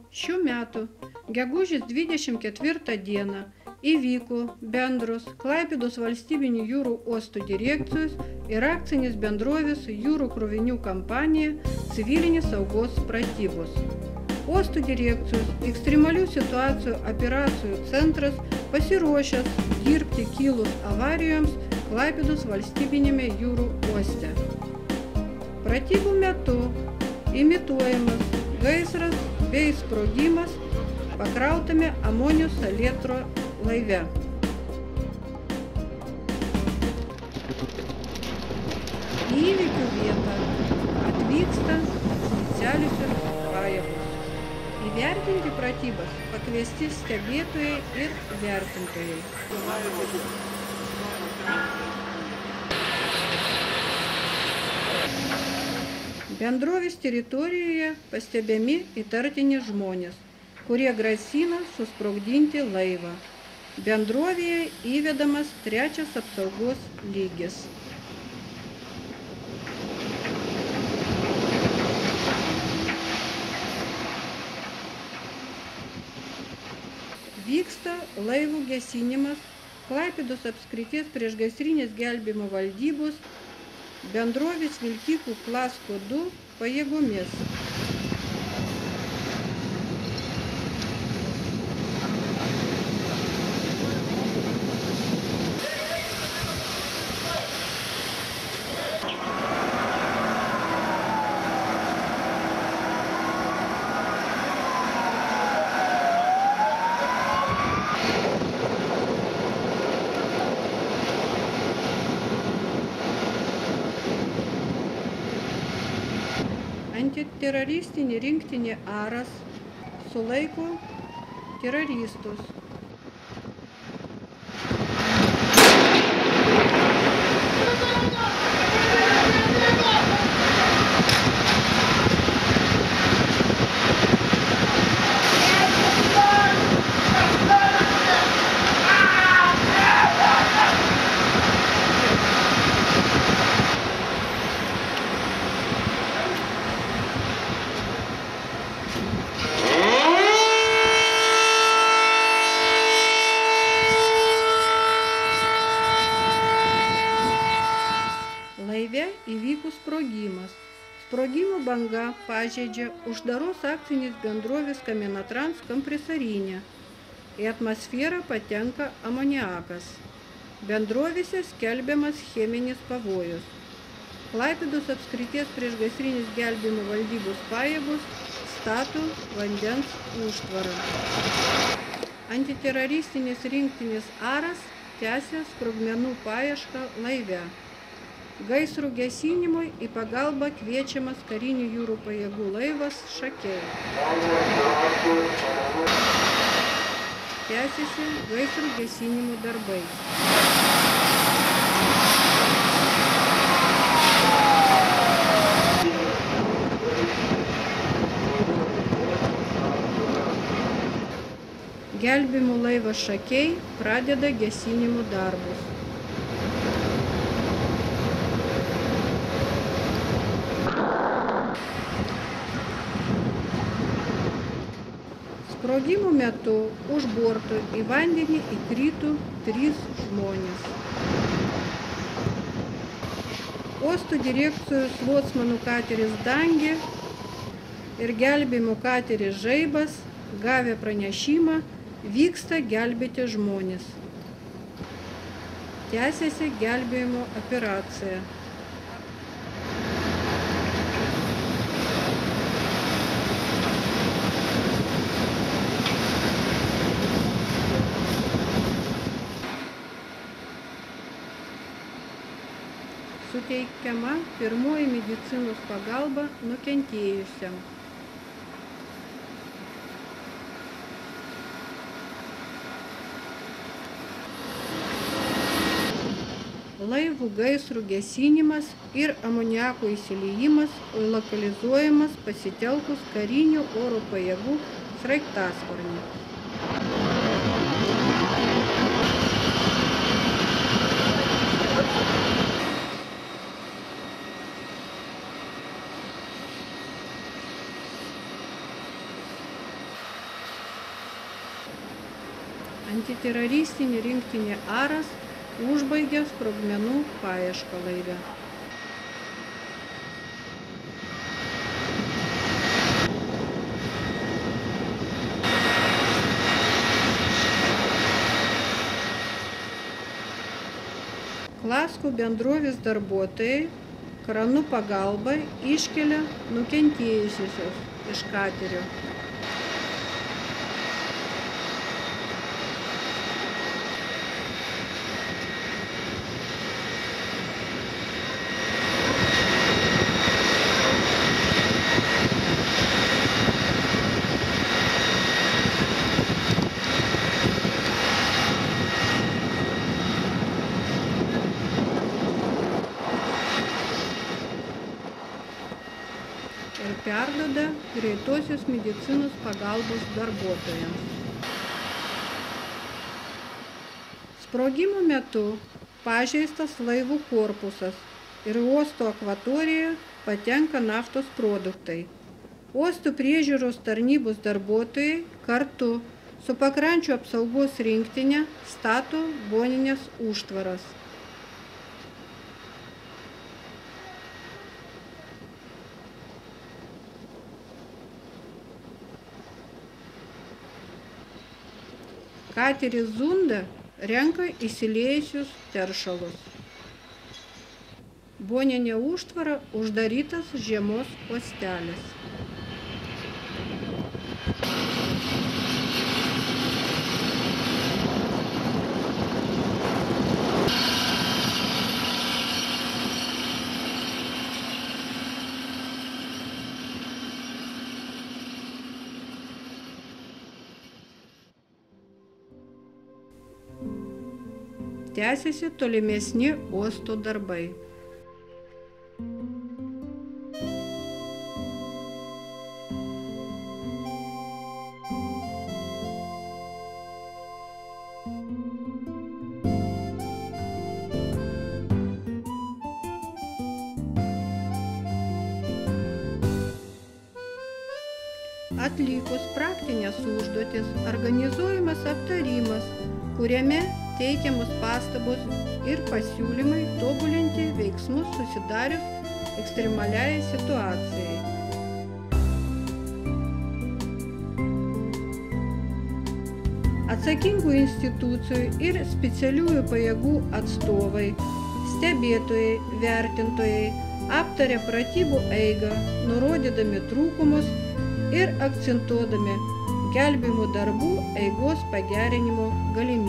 Šių metų gegužės 24 dieną įvyko bendros Klaipėdos valstybinių jūrų uostų direkcijos ir akcinės bendrovės jūrų krovinių kompanija civilinės saugos pratybos. Uostų direkcijos ekstremalių situacijų operacijų centras pasiruošęs dirbti kilus avarijoms Klaipėdos valstybinėme jūrų uoste. Pratybų metu imituojamas gaisras bei sprogimas pakrautame amonijos salietro laive. Į įvykių vietą atvyksta specialiosios pajėgos. Įvertinti pratybas pakviesti stebėtojai ir vertintojai. Bendrovės teritorijoje pastebimi įtartini žmonės, kurie grasina susprogdinti laivą. Bendrovėje įvedamas 3 apsaugos lygis. Vyksta laivų gesinimas Klaipėdos apskrities priešgaisrinės gelbėjimo valdybos bendrovės vilkikų Klasko 2 pajėgomis. Antiteroristinė rinktinė Aras sulaiko teroristus. Laive įvyko sprogimas. Sprogimo banga pažeidžia uždaros akcinės bendrovės Kamenotrans kompresorinę. Į atmosferą patenka amoniakas. Bendrovėse skelbiamas cheminis pavojus. Klaipėdos apskrities priešgaisrinės gelbėjimo valdybos pajėgos stato vandens užtvarą. Antiteroristinės rinktinės Aras tęsia sprogmenų paiešką laive. Gaisrų gesinimui į pagalbą kviečiamas karinių jūrų pajėgų laivas Šakiai. Tęsiasi gaisrų gesinimo darbai. Gelbėjimo laivas Šakiai pradeda gesinimo darbus. Sprogimo metu už borto į vandenį įkrito 3 žmonės. Uosto direkcijos locmanų kateris Dangė ir gelbėjimo kateris Žaibas gavę pranešimą vyksta gelbėti žmonės. Tęsiasi gelbėjimo operacija. Suteikiama pirmoji medicinos pagalba nukentėjusiam. Laivų gaisrų gesinimas ir amoniako įsiliejimas lokalizuojamas pasitelkus karinių oro pajėgų sraigtasparnį. antiteroristinė rinktinė Aras užbaigė sprogmenų paiešką laive. Klaskų bendrovės darbuotojai kranų pagalba iškelia nukentėjusiuosius iš katerio. Ir perduoda greitosios medicinos pagalbos darbuotojams. Sprogimo metu pažeistas laivų korpusas ir uosto akvatorijoje patenka naftos produktai. Uostų priežiūros tarnybos darbuotojai kartu su pakrančių apsaugos rinktinė stato bonines užtvaras. Kateris Zunda renka įsiliejusius teršalus. Boninė užtvara uždarytas žiemos uostelis. Tęsiasi tolimesni uosto darbai. Atlikus praktinės užduotis, organizuojamas aptarimas, kuriame teikiamos pastabos ir pasiūlymai tobulinti veiksmus susidarius ekstremaliai situacijai. Atsakingų institucijų ir specialiųjų pajėgų atstovai, stebėtojai, vertintojai aptarė pratybų eigą, nurodydami trūkumus ir akcentuodami gelbėjimo darbų eigos pagerinimo galimybę.